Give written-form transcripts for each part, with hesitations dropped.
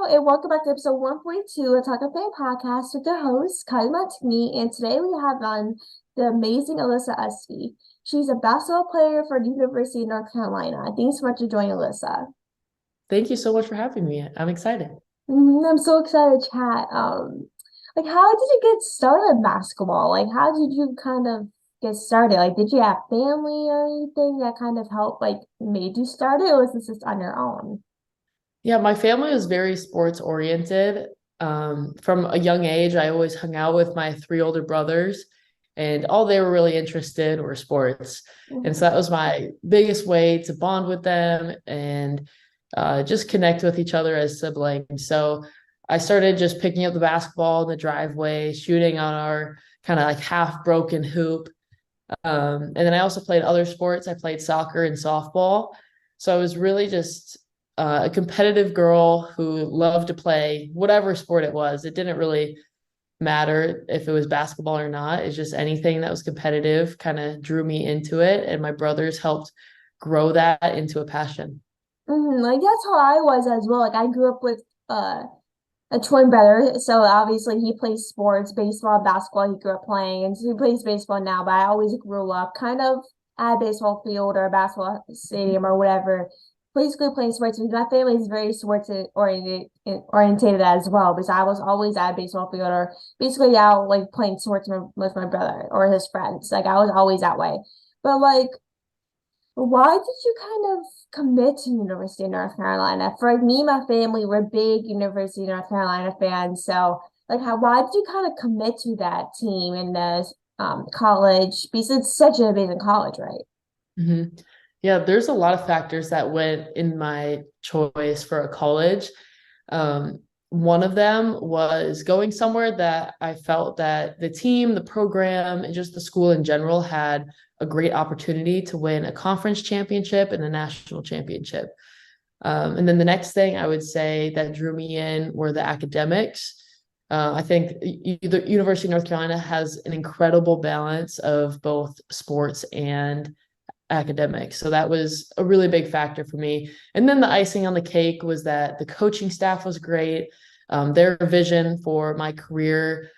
and welcome back to episode 142 of Talkoffamepod podcast with the host, Kylie and today we have on the amazing Alyssa Ustby. She's a basketball player for the University of North Carolina. Thanks so much for joining, Alyssa. Thank you so much for having me. I'm excited. I'm so excited to chat. How did you get started in basketball? Like, how did you kind of get started? Like, did you have family or anything that kind of helped, like, made you start it, or was this just on your own? Yeah, my family is very sports oriented. From a young age, I always hung out with my three older brothers, and all they were really interested were sports. And so that was my biggest way to bond with them and just connect with each other as siblings. So I started just picking up the basketball in the driveway, shooting on our kind of like half broken hoop. And then I also played other sports. I played soccer and softball. So I was really just a competitive girl who loved to play whatever sport it was. It didn't really matter if it was basketball or not. It's just anything that was competitive kind of drew me into it. And my brothers helped grow that into a passion. Like that's how I was as well. Like I grew up with a twin brother, so obviously he plays sports, baseball, basketball. He grew up playing, and so he plays baseball now. But I always grew up kind of at a baseball field or a basketball stadium or whatever, basically playing sports. Because my family is very sports oriented as well. Because I was always at a baseball field or basically out like playing sports with my brother or his friends. Like I was always that way. But like why did you kind of commit to University of North Carolina? For like me and my family, we're big University of North Carolina fans. So like why did you kind of commit to that team in the college? Because it's such an amazing college, right? hmm Yeah, there's a lot of factors that went in my choice for a college. Um, One of them was going somewhere that I felt that the team, the program, and just the school in general had a great opportunity to win a conference championship and a national championship. And then the next thing I would say that drew me in were the academics. I think the University of North Carolina has an incredible balance of both sports and academics. So that was a really big factor for me. And then the icing on the cake was that the coaching staff was great. Their vision for my career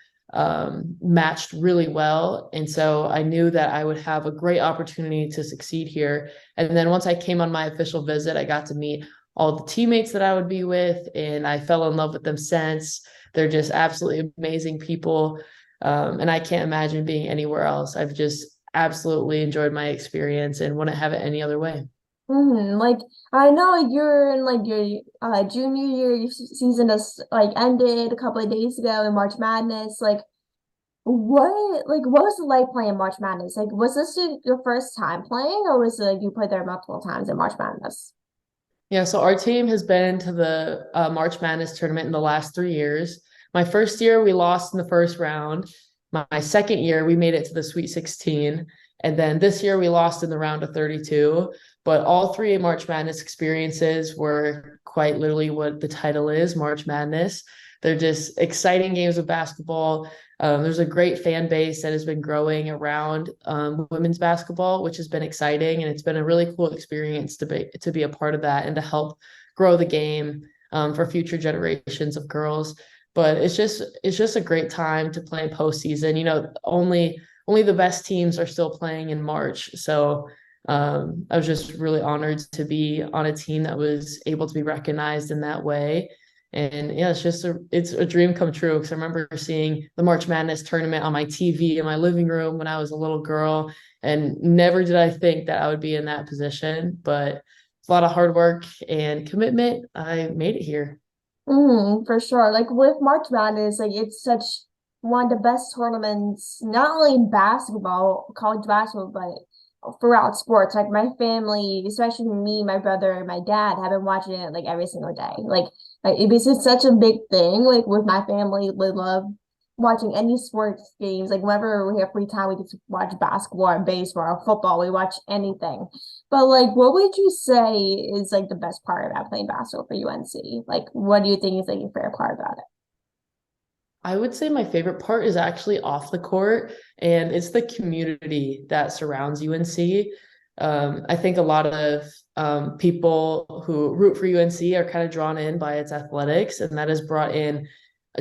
matched really well. And so I knew that I would have a great opportunity to succeed here. And then once I came on my official visit, I got to meet all the teammates that I would be with, and I fell in love with them since. They're just absolutely amazing people. And I can't imagine being anywhere else. I've just absolutely enjoyed my experience and wouldn't have it any other way. Like I know you're in like your junior year, your season is like ended a couple of days ago in March Madness. What was it like playing March Madness? Like was this your first time playing or was it like you played there multiple times in March Madness? Yeah, so our team has been to the March Madness tournament in the last 3 years. My first year, we lost in the first round. My second year, we made it to the Sweet 16. And then this year, we lost in the round of 32. But all three March Madness experiences were quite literally what the title is, March Madness. They're just exciting games of basketball. There's a great fan base that has been growing around women's basketball, which has been exciting, and it's been a really cool experience to be a part of that and to help grow the game for future generations of girls. But it's just a great time to play postseason. Only the best teams are still playing in March, so I was just really honored to be on a team that was able to be recognized in that way. And yeah, it's a dream come true because I remember seeing the March Madness tournament on my TV in my living room when I was a little girl, and never did I think that I would be in that position. But it's a lot of hard work and commitment. I made it here. For sure. Like with March Madness, like it's such one of the best tournaments, not only in basketball, college basketball, but throughout sports. Like my family, especially me, my brother, and my dad, have been watching it like every single day. Like it was just such a big thing. Like with my family, we love watching any sports games. Like whenever we have free time, we just watch basketball or baseball or football. We watch anything. But like, what would you say is like the best part about playing basketball for UNC? Like, what do you think is like your favorite part about it? I would say my favorite part is actually off the court, and it's the community that surrounds UNC. I think a lot of people who root for UNC are kind of drawn in by its athletics, and that has brought in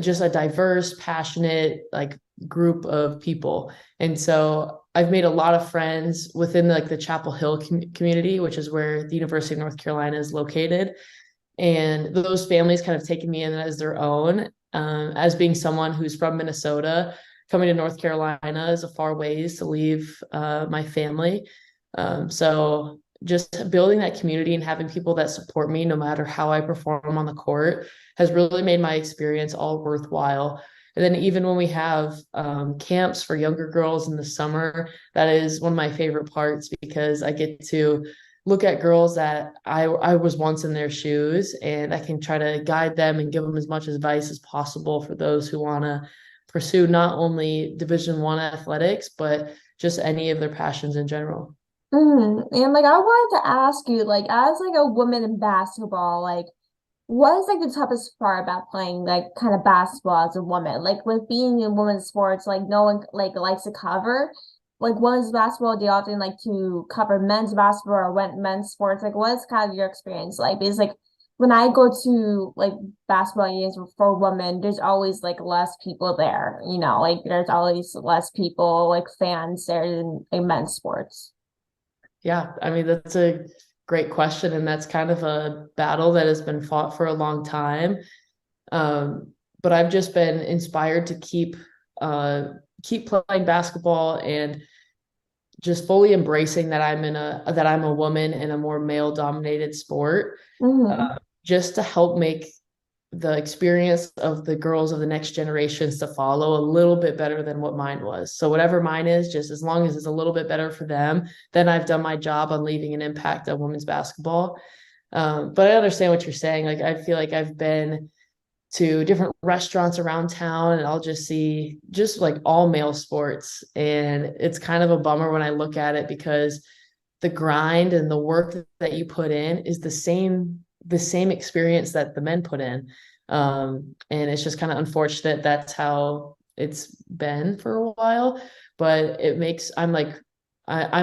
just a diverse, passionate, like group of people. And so I've made a lot of friends within like the Chapel Hill community, which is where the University of North Carolina is located. And those families kind of taken me in as their own. As being someone who's from Minnesota, coming to North Carolina is a far ways to leave my family. So just building that community and having people that support me no matter how I perform on the court has really made my experience all worthwhile. And then even when we have camps for younger girls in the summer, that is one of my favorite parts because I get to look at girls that I was once in their shoes, and I can try to guide them and give them as much advice as possible for those who want to pursue not only Division I athletics, but just any of their passions in general. And like I wanted to ask you, like as like a woman in basketball, like what is like the toughest part about playing like kind of basketball as a woman? Like with being in women's sports, like no one like likes to cover. Like women's basketball, do you often like to cover men's basketball or men's sports? Like what is kind of your experience like? Because like when I go to like basketball games for women, there's always like less people there, like there's always less people like fans there in men's sports. Yeah, I mean, that's a great question. And that's kind of a battle that has been fought for a long time. But I've just been inspired to keep playing basketball and just fully embracing that I'm a woman in a more male dominated sport, Mm-hmm. uh, just to help make the experience of the girls of the next generations to follow a little bit better than what mine was. So whatever mine is, just as long as it's a little bit better for them, then I've done my job on leaving an impact on women's basketball. But I understand what you're saying. Like I feel like I've been to different restaurants around town and I'll just see just like all male sports. And it's kind of a bummer when I look at it because the grind and the work that you put in is the same experience that the men put in. And it's just kind of unfortunate that's how it's been for a while. But I'm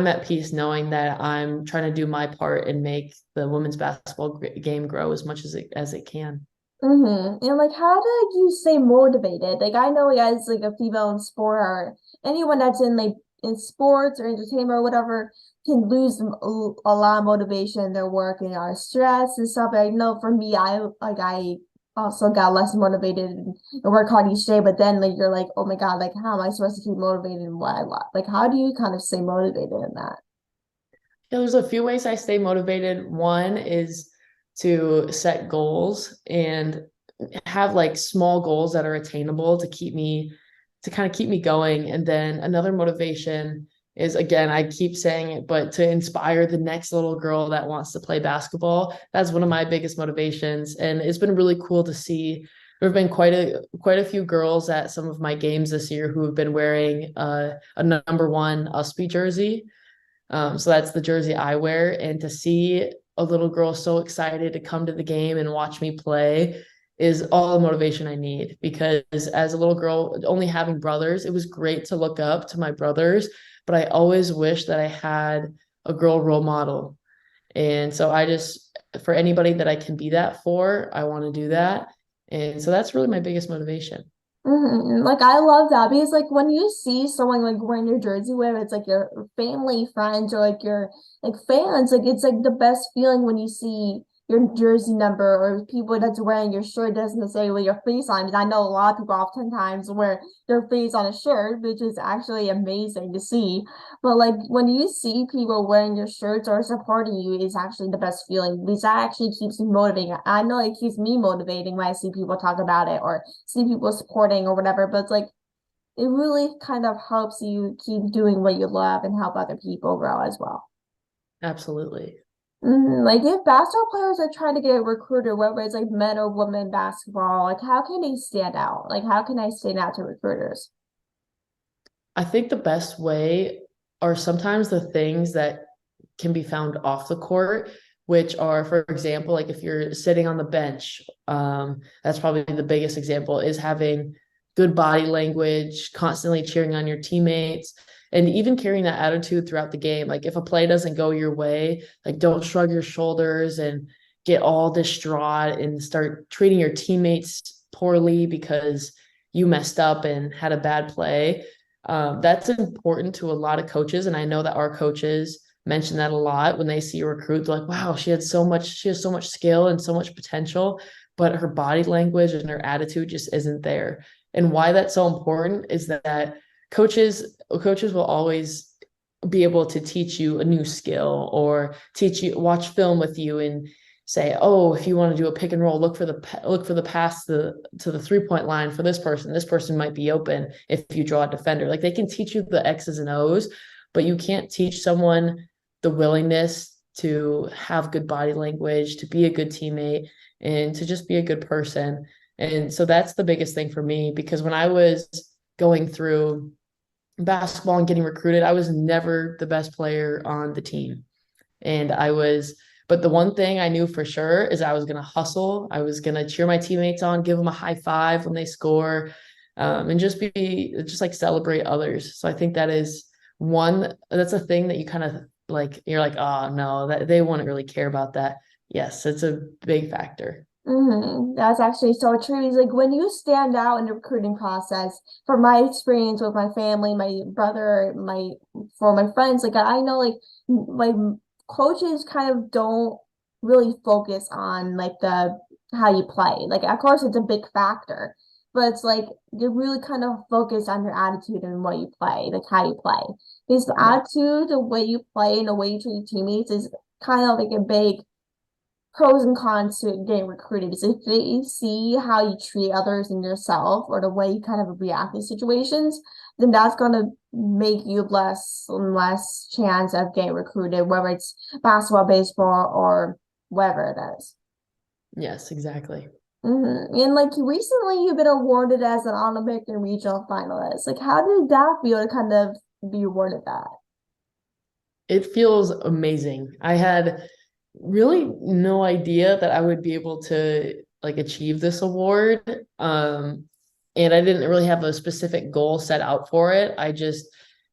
at peace knowing that I'm trying to do my part and make the women's basketball game grow as much as it can. And like, how do you stay motivated? Like, I know as like a female in sport or anyone that's in like in sports or entertainment or whatever can lose a lot of motivation in their work and are stressed and stuff. I know for me, I also got less motivated and work hard each day. But then like you're like, oh my God, like how am I supposed to keep motivated in what I love? Like, how do you kind of stay motivated in that? Yeah, there's a few ways I stay motivated. One is to set goals and have like small goals that are attainable to kind of keep me going. And then another motivation is again, I keep saying it, but to inspire the next little girl that wants to play basketball. That's one of my biggest motivations. And it's been really cool to see. There have been quite a few girls at some of my games this year who have been wearing a number 1 Ustby jersey. So that's the jersey I wear. And to see a little girl so excited to come to the game and watch me play is all the motivation I need. Because as a little girl, only having brothers, it was great to look up to my brothers, but I always wish that I had a girl role model. And so for anybody that I can be that for, I want to do that. And so that's really my biggest motivation. Like I love that because like when you see someone like wearing your jersey, whether it's like your family, friends, or like your like fans, like it's like the best feeling when you see your jersey number or people that's wearing your shirt doesn't necessarily your face on. Because I know a lot of people oftentimes wear their face on a shirt, which is actually amazing to see. But like when you see people wearing your shirts or supporting you is actually the best feeling because that actually keeps me motivating. I know it keeps me motivating when I see people talk about it or see people supporting or whatever, but it's like it really kind of helps you keep doing what you love and help other people grow as well. Absolutely. Like if basketball players are trying to get a recruiter, whether it's like men or women basketball, like how can they stand out? Like how can I stand out to recruiters? I think the best way are sometimes the things that can be found off the court, which are, for example, like if you're sitting on the bench, that's probably the biggest example is having good body language, constantly cheering on your teammates. and even carrying that attitude throughout the game. Like if a play doesn't go your way, like don't shrug your shoulders and get all distraught and start treating your teammates poorly because you messed up and had a bad play. That's important to a lot of coaches, and I know that our coaches mention that a lot when they see a recruit. They're like, "Wow, she has so much skill and so much potential, but her body language and her attitude just isn't there." And why that's so important is that coaches will always be able to teach you a new skill or teach you watch film with you and say, oh, if you want to do a pick and roll, look for the pass to the 3-point line for this person. This person might be open if you draw a defender. Like they can teach you the X's and O's, but you can't teach someone the willingness to have good body language, to be a good teammate, and to just be a good person. And so that's the biggest thing for me, because when I was going through basketball and getting recruited, I was never the best player on the team. And but the one thing I knew for sure is I was going to hustle. I was going to cheer my teammates on, give them a high five when they score, and just like celebrate others. So I think that's a thing that you kind of like, you're like, oh no, that they wouldn't really care about that. Yes, it's a big factor. That's actually so true. It's like when you stand out in the recruiting process, from my experience with my family, my brother, for my friends, like I know like coaches kind of don't really focus on like the how you play. Like of course it's a big factor, but it's like they really kind of focus on your attitude and what you play, like how you play. Because the Yeah. attitude, the way you play and the way you treat your teammates is kind of like a big pros and cons to getting recruited is if they see how you treat others and yourself or the way you kind of react to situations, then that's going to make you less and less chance of getting recruited, whether it's basketball, baseball, or whatever it is. Yes, exactly. And like recently, you've been awarded as an Olympic and regional finalist. Like, how did that feel to kind of be awarded that? It feels amazing. I had really no idea that I would be able to like achieve this award. And I didn't really have a specific goal set out for it. I just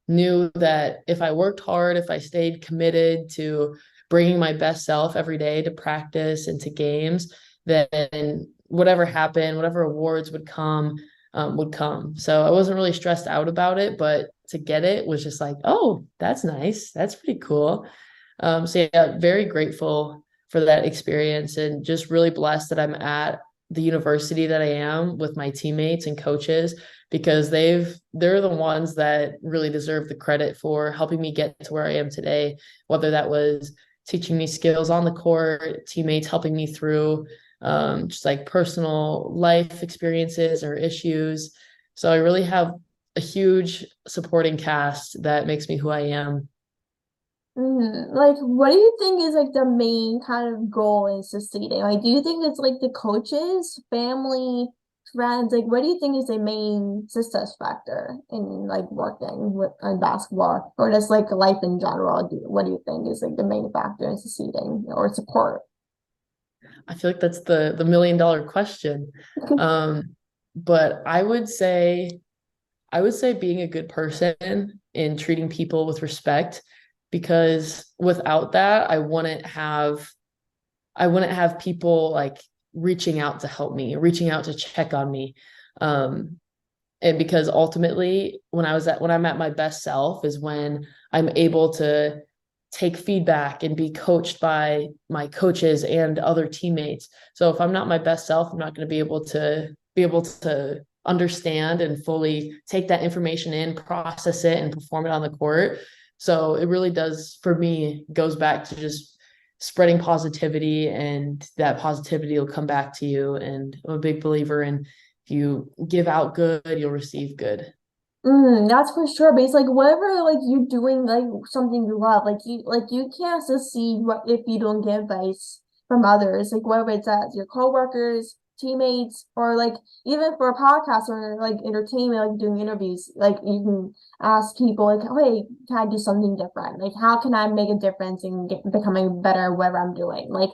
knew that if I worked hard, if I stayed committed to bringing my best self every day to practice and to games, then whatever happened, whatever awards would come, would come. So I wasn't really stressed out about it, but to get it was just like, oh, that's nice. That's pretty cool. So yeah, very grateful for that experience and just really blessed that I'm at the university that I am with my teammates and coaches, because they're the ones that really deserve the credit for helping me get to where I am today, whether that was teaching me skills on the court, teammates helping me through just like personal life experiences or issues. So I really have a huge supporting cast that makes me who I am. Like, what do you think is like the main kind of goal in succeeding? Like, do you think it's like the coaches, family, friends? Like, what do you think is the main success factor in like working with on basketball or just like life in general? What do you think is like the main factor in succeeding or support? I feel like that's the $1 million question. Um, but I would say being a good person and treating people with respect, because without that, I wouldn't have people like reaching out to help me, reaching out to check on me. Um, and because ultimately when I'm at my best self is when I'm able to take feedback and be coached by my coaches and other teammates. So if I'm not my best self, I'm not going to be able to understand and fully take that information in, process it, and perform it on the court. So it really does, for me, goes back to just spreading positivity, and that positivity will come back to you. And I'm a big believer in, if you give out good, you'll receive good. That's for sure. But it's like whatever like you're doing like something you love, like you can't succeed what if you don't get advice from others. Like whether it's as your coworkers, teammates, or like even for a podcast or like entertainment, like doing interviews, like you can ask people like, hey, can I do something different? Like how can I make a difference and becoming better at whatever I'm doing? Like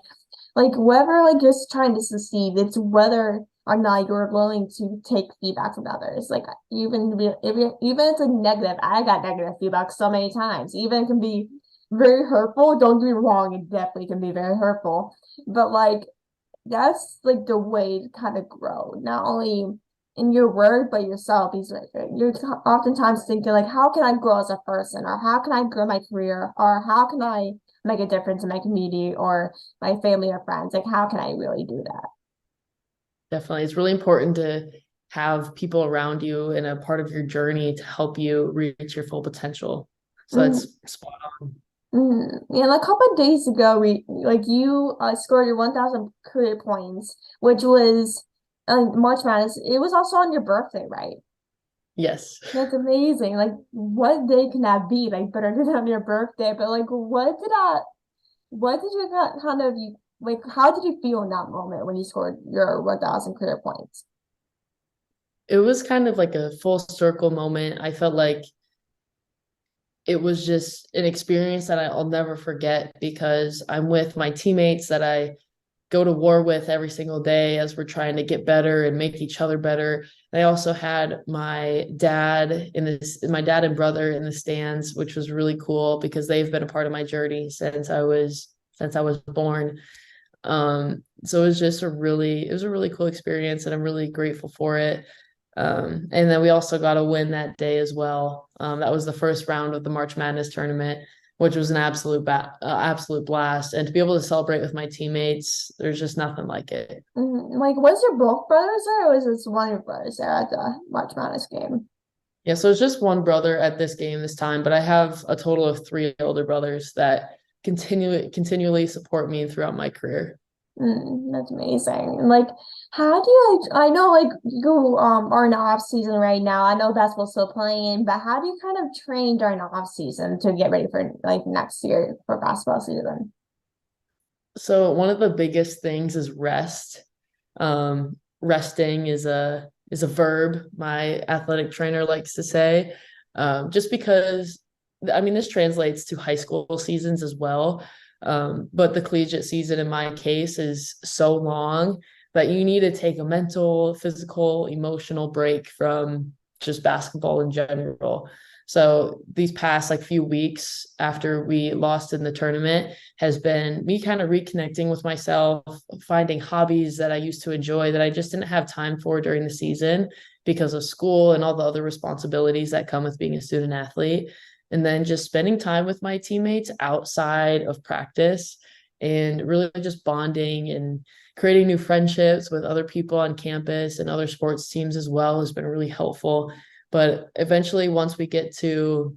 whether like just trying to succeed, it's whether or not you're willing to take feedback from others. Like even if it's like negative, I got negative feedback so many times. Even it can be very hurtful. Don't get me wrong, it definitely can be very hurtful. But like that's like the way to kind of grow, not only in your work but yourself. You're oftentimes thinking like, how can I grow as a person, or how can I grow my career, or how can I make a difference in my community or my family or friends? Like, how can I really do that? Definitely. It's really important to have people around you and a part of your journey to help you reach your full potential. So Mm, that's spot on. And a couple of days ago, we like you scored your 1,000 career points, which was March Madness. It was also on your birthday, right? Yes. That's amazing. Like, what day can that be? Like, better than on your birthday. But like, what did you kind of you like? How did you feel in that moment when you scored your 1,000 career points? It was kind of like a full circle moment. I felt like it was just an experience that I'll never forget because I'm with my teammates that I go to war with every single day as we're trying to get better and make each other better. I also had my dad and brother in the stands, which was really cool because they've been a part of my journey since I was born. So it was a really cool experience and I'm really grateful for it. And then we also got a win that day as well. That was the first round of the March Madness tournament, which was an absolute blast. And to be able to celebrate with my teammates, there's just nothing like it. Like, was your both brothers there, or was this one of your brothers there at the March Madness game? Yeah, so it's just one brother at this game this time, but I have a total of three older brothers that continually support me throughout my career. That's amazing. And like, how do you like? I know like you are in the off season right now. I know basketball's still playing, but how do you kind of train during the off season to get ready for like next year for basketball season? So one of the biggest things is rest. Resting is a verb, my athletic trainer likes to say, just because I mean this translates to high school seasons as well. But the collegiate season in my case is so long that you need to take a mental, physical, emotional break from just basketball in general. So these past like few weeks after we lost in the tournament has been me kind of reconnecting with myself, finding hobbies that I used to enjoy that I just didn't have time for during the season because of school and all the other responsibilities that come with being a student athlete. And then just spending time with my teammates outside of practice and really just bonding and creating new friendships with other people on campus and other sports teams as well has been really helpful. But eventually, once we get to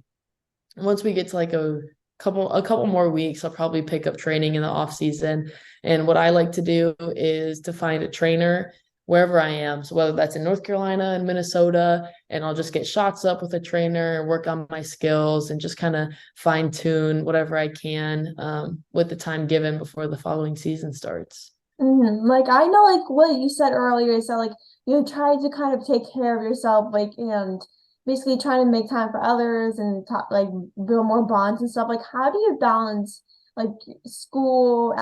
like a couple more weeks, I'll probably pick up training in the off season. And what I like to do is to find a trainer wherever I am. So whether that's in North Carolina and Minnesota, and I'll just get shots up with a trainer and work on my skills and just kind of fine tune whatever I can with the time given before the following season starts. Like I know like what you said earlier is that like you try to kind of take care of yourself, like, and basically trying to make time for others and talk, like build more bonds and stuff. Like, how do you balance like school,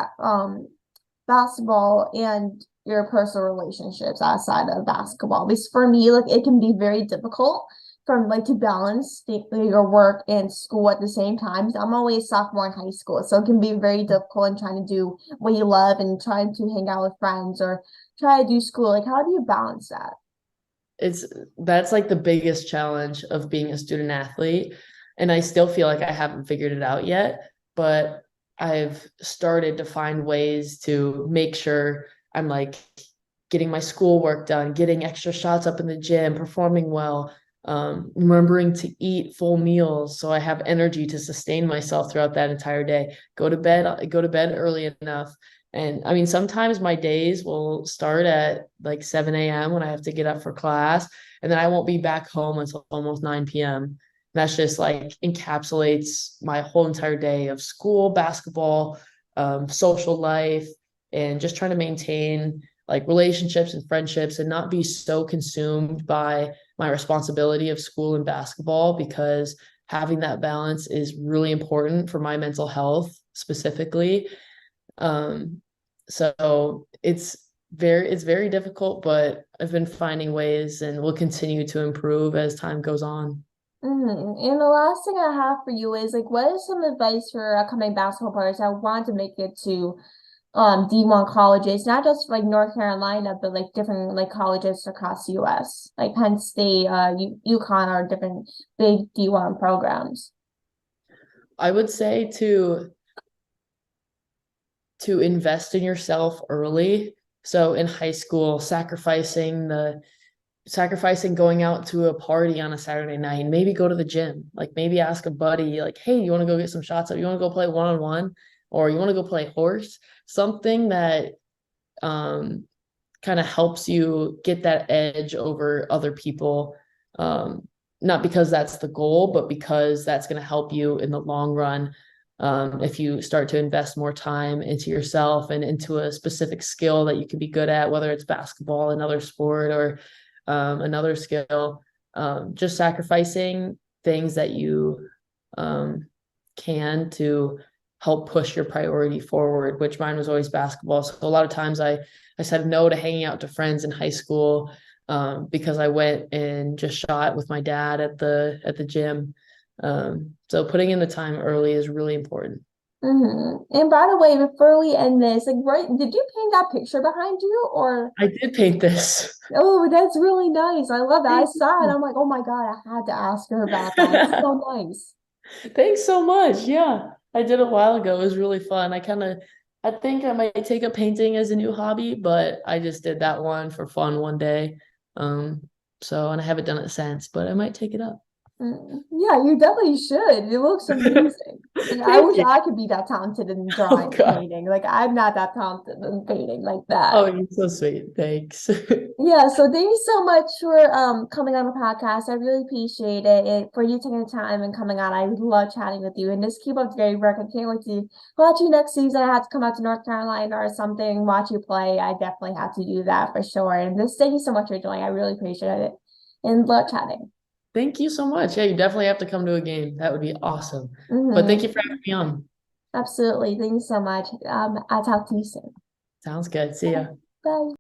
basketball, and your personal relationships outside of basketball? Because for me, like it can be very difficult from like to balance your work and school at the same time. I'm only a sophomore in high school, so it can be very difficult in trying to do what you love and trying to hang out with friends or try to do school. Like, how do you balance that? It's That's like the biggest challenge of being a student athlete. And I still feel like I haven't figured it out yet, but I've started to find ways to make sure I'm like getting my schoolwork done, getting extra shots up in the gym, performing well, remembering to eat full meals so I have energy to sustain myself throughout that entire day. Go to bed early enough. And I mean, sometimes my days will start at like 7 a.m. when I have to get up for class, and then I won't be back home until almost 9 p.m. That's just like encapsulates my whole entire day of school, basketball, social life, and just trying to maintain like relationships and friendships and not be so consumed by my responsibility of school and basketball because having that balance is really important for my mental health specifically. Um, so it's very difficult, but I've been finding ways and will continue to improve as time goes on. And the last thing I have for you is like, what is some advice for upcoming basketball players that want to make it to D1 colleges, not just like North Carolina, but like different like colleges across the US, like Penn State, UConn are different big D1 programs. I would say to invest in yourself early. So in high school, sacrificing going out to a party on a Saturday night, maybe go to the gym, like maybe ask a buddy, like, hey, you want to go get some shots up? You want to go play one-on-one, or you want to go play horse? Something that um kind of helps you get that edge over other people. Um, Not because that's the goal, but because that's going to help you in the long run. If you start to invest more time into yourself and into a specific skill that you can be good at, whether it's basketball, another sport, or another skill, just sacrificing things that you um, can to help push your priority forward, which mine was always basketball. So a lot of times I said no to hanging out to friends in high school because I went and just shot with my dad at the gym. So putting in the time early is really important. And by the way, before we end this, like, right, did you paint that picture behind you or? I did paint this. Oh, that's really nice. I love that. I Thank saw it. you. I'm like, oh my God, I had to ask her about that. It's so nice. Thanks so much. Yeah, I did a while ago. It was really fun. I think I might take up painting as a new hobby, but I just did that one for fun one day. Um, and I haven't done it since, but I might take it up. Yeah, you definitely should. It looks amazing. Like, I Thank wish you. I could be that talented in Oh drawing and God. painting. Like, I'm not that talented in painting like that. Oh, you're so sweet. Thanks. Yeah, so thank you so much for coming on the podcast. I really appreciate for you taking the time and coming on. I love chatting with you and just keep up the great work. I can't wait to watch you next season. I have to come out to North Carolina or something, watch you play. I definitely have to do that for sure. And just thank you so much for joining. I really appreciate it and love chatting. Thank you so much. Yeah, you definitely have to come to a game. That would be awesome. But thank you Hmm. for having me on. Absolutely. Thank you so much. I'll talk to you soon. Sounds good. See ya. Bye.